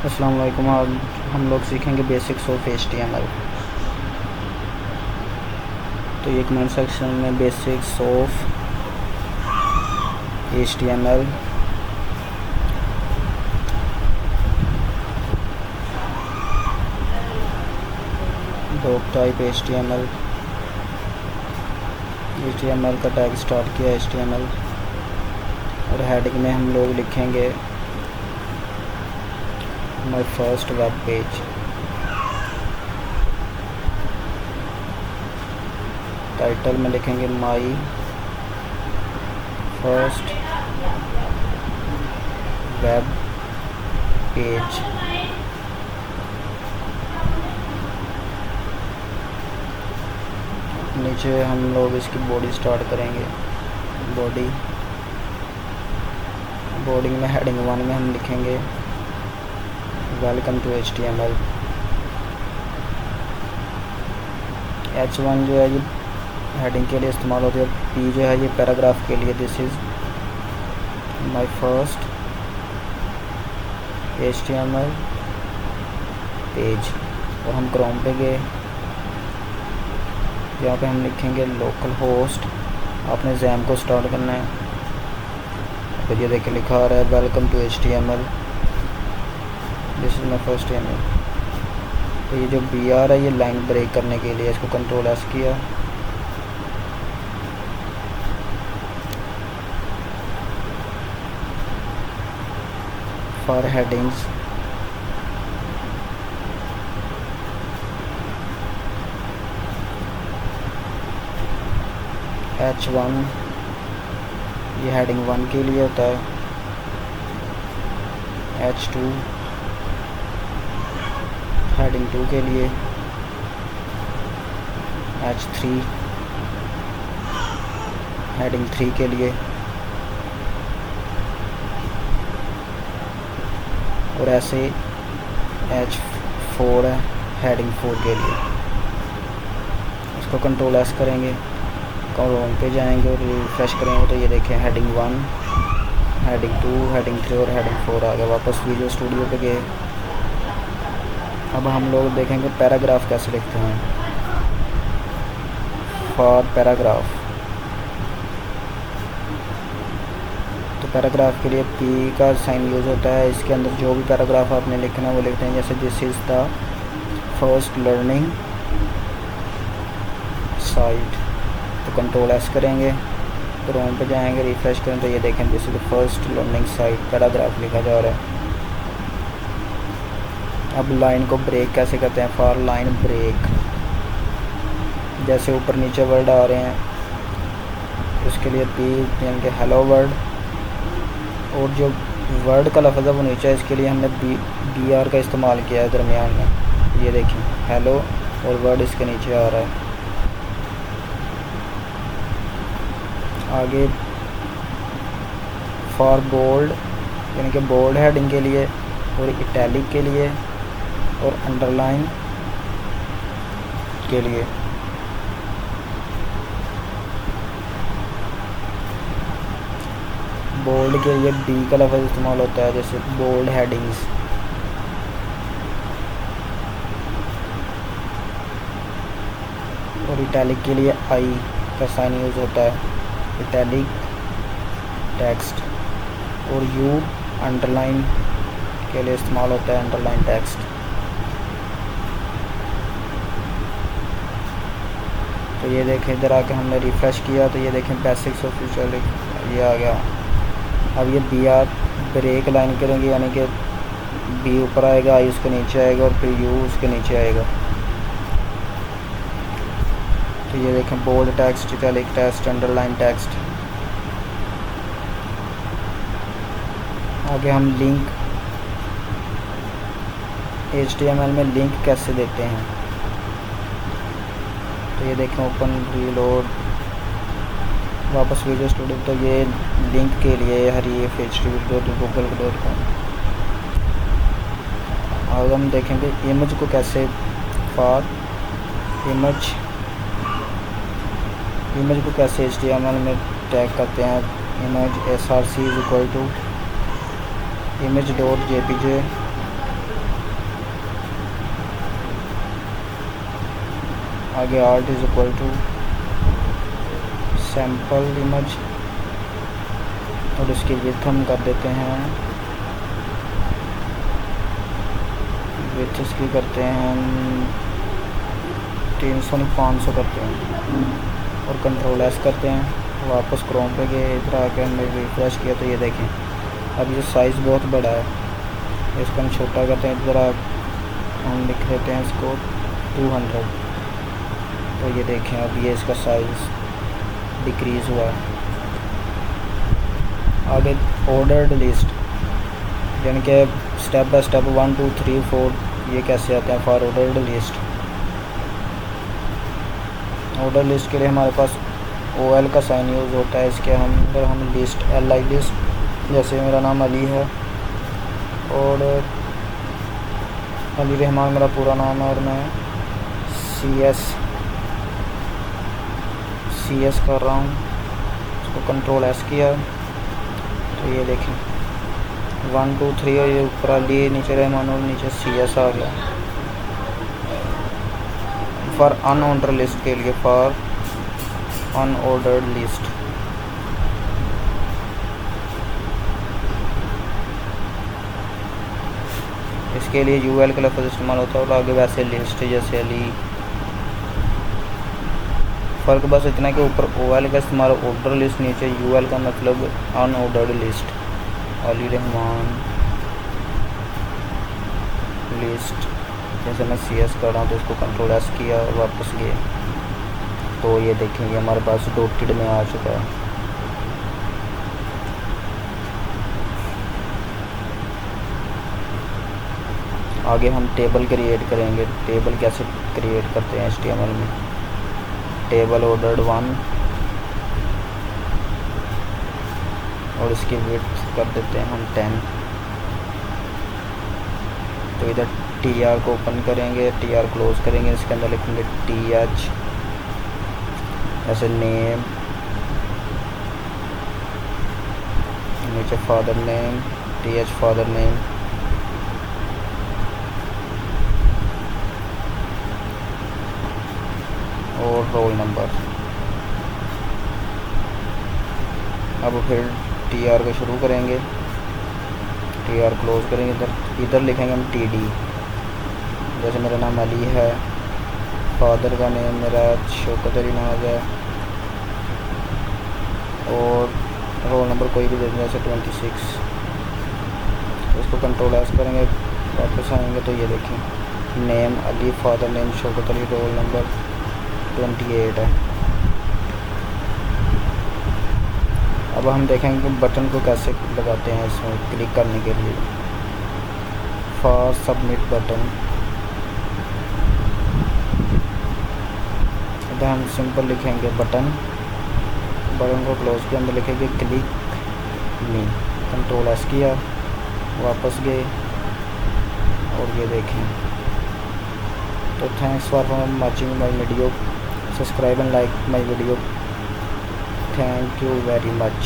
अस्सलाम वालेकुम। आज हम लोग सीखेंगे बेसिक्स ऑफ HTML। तो ये कमेंट सेक्शन में basics of HTML, doc type HTML का टैग स्टार्ट किया HTML, और हेडिंग में हम लोग लिखेंगे my first web page. Title में लिखेंगे माय फर्स्ट वेब पेज। नीचे हम लोग इसकी बॉडी स्टार्ट करेंगे। बॉडी में हेडिंग 1 में हम लिखेंगे वेलकम टू HTML। H1 जो है ये हेडिंग के लिए इस्तेमाल होती है, P जो है ये पैराग्राफ के लिए। This is my first HTML page. और हम क्रोम पे गए, यहाँ पे हम लिखेंगे लोकल होस्ट। आपने जैम को स्टार्ट करना है। तो ये देखिए लिखा आ रहा है welcome to HTML, this is my first HTML। तो ये जो BR है ये लाइन ब्रेक करने के लिए, इसको कंट्रोल S किया। फॉर हेडिंग्स H1 ये हेडिंग 1 के लिए होता है। H2 हेडिंग 2 के लिए। H3 हेडिंग 3 के लिए। और ऐसे H4 है हेडिंग 4 के लिए। इसको कंट्रोल S करेंगे, क्रोम पे जाएंगे और रिफ्रेश करेंगे तो ये देखें हेडिंग 1, हेडिंग 2, हेडिंग 3 और हेडिंग 4 आ गया। वापस विजुअल स्टूडियो पे गए। अब हम लोग देखेंगे पैराग्राफ कैसे लिखते हैं। फॉर पैराग्राफ, तो पैराग्राफ के लिए P का साइन यूज़ होता है। इसके अंदर जो भी पैराग्राफ आपने लिखना है वो लिखते हैं। जैसे this is the first learning site, तो कंट्रोल S करेंगे, क्रोम पे जाएंगे, रिफ्रेश करें तो ये देखें this is the first learning site, paragraph लिखा जा रहा है। अब लाइन को ब्रेक कैसे करते हैं। फॉर लाइन ब्रेक, जैसे ऊपर नीचे वर्ड आ रहे हैं उसके लिए P यानी कि हेलो वर्ड, और जो वर्ड का लफ्ज़ है वो नीचे है, इसके लिए हमने BR का इस्तेमाल किया है दरमियान में। ये देखिए हेलो और वर्ड इसके नीचे आ रहा है। आगे फॉर बोल्ड यानी कि बोल्ड हेडिंग के लिए, और इटैलिक के लिए, और अंडरलाइन के लिए। बोल्ड के लिए B का लफ्ज़ इस्तेमाल होता है, जैसे बोल्ड हेडिंग्स। और इटैलिक के लिए I का साइन यूज़ होता है, इटैलिक टेक्स्ट। और U अंडरलाइन के लिए इस्तेमाल होता है, अंडरलाइन टेक्स्ट। तो ये देखें इधर आके हमने रिफ़्रेश किया तो ये देखें बेसिक्स ऑफ HTML ये आ गया। अब ये BR ब्रेक लाइन करेंगे, यानी कि B ऊपर आएगा, I उसके नीचे आएगा और फिर U उसके नीचे आएगा। तो ये देखें bold text, italic text, underline text. आगे हम लिंक, HTML में लिंक कैसे देते हैं। तो ये देखें ओपन, रीलोड, वापस विजुअल स्टूडियो। तो ये लिंक के लिए harief.google.com। अब हम देखेंगे इमेज को कैसे, फॉर इमेज को कैसे HTML में टैग करते हैं। Image src is equal to image.jpg आगे alt is equal to sample image और इसकी विड्थ हम कर देते हैं, विड्थ इसकी करते हैं 300 नहीं 500 करते हैं और कंट्रोल एस करते हैं। वापस क्रोम पे गए, इधर आकर हमने रिफ्रेश किया तो ये देखें अब ये साइज़ बहुत बड़ा है, इसको हम छोटा करते हैं, इधर हम लिख देते हैं इसको 200 तो ये देखें अब ये इसका साइज़ डिक्रीज़ हुआ है। आगे ऑर्डर्ड लिस्ट यानी कि स्टेप बाय स्टेप 1 2 3 4 ये कैसे आते हैं for ordered list. Order list के लिए हमारे पास OL का साइन यूज़ होता है, इसके अंदर हम लिस्ट LI लिस्ट, जैसे मेरा नाम अली है और अली रहमान मेरा पूरा नाम है और मैं CS कर रहा हूँ, इसको कंट्रोल S किया तो ये देखें 1 2 3 और ये ऊपर अली नीचे रहमान और नीचे CS आ गया। फॉर अनऑर्डर लिस्ट के लिए फॉर अनऑर्डर्ड लिस्ट इसके लिए UL का लफ्ज़ इस्तेमाल होता है और आगे वैसे लिस्ट जैसे अली। फ़र्क बस इतना है कि ऊपर OL का इस्तेमाल ऑर्डर लिस्ट, नीचे UL का मतलब unordered list. Ali Rahman list जैसे मैं CS कर रहा हूँ तो इसको कंट्रोल S किया और वापस गए तो ये देखेंगे हमारे पास डॉटेड में आ चुका है। आगे हम टेबल क्रिएट करेंगे। टेबल कैसे क्रिएट करते हैं HTML में, टेबल ऑर्डर्ड 1 और इसकी विड्थ कर देते हैं हम 10। तो इधर TR को ओपन करेंगे, TR क्लोज करेंगे, इसके अंदर लिखेंगे TH ऐसे नेम, नीचे father name TH father name और रोल नंबर। अब फिर TR को शुरू करेंगे, TR क्लोज करेंगे, इधर लिखेंगे हम TD, जैसे मेरा नाम अली है, फादर का नेम मेरा शौकत अली नाज है और रोल नंबर कोई भी दे दें जैसे 26। तो इसको कंट्रोल S करेंगे, वापस आएंगे तो ये देखें name Ali, father name Shaukat Ali, roll number 28 है। अब हम देखेंगे कि बटन को कैसे लगाते हैं इसमें क्लिक करने के लिए। फॉर सबमिट बटन इधर हम सिंपल लिखेंगे बटन को क्लोज के अंदर लिखेंगे क्लिक मी, कंट्रोल S किया, वापस गए और ये देखें। तो thanks for watching my video, subscribe and like my video, thank you very much.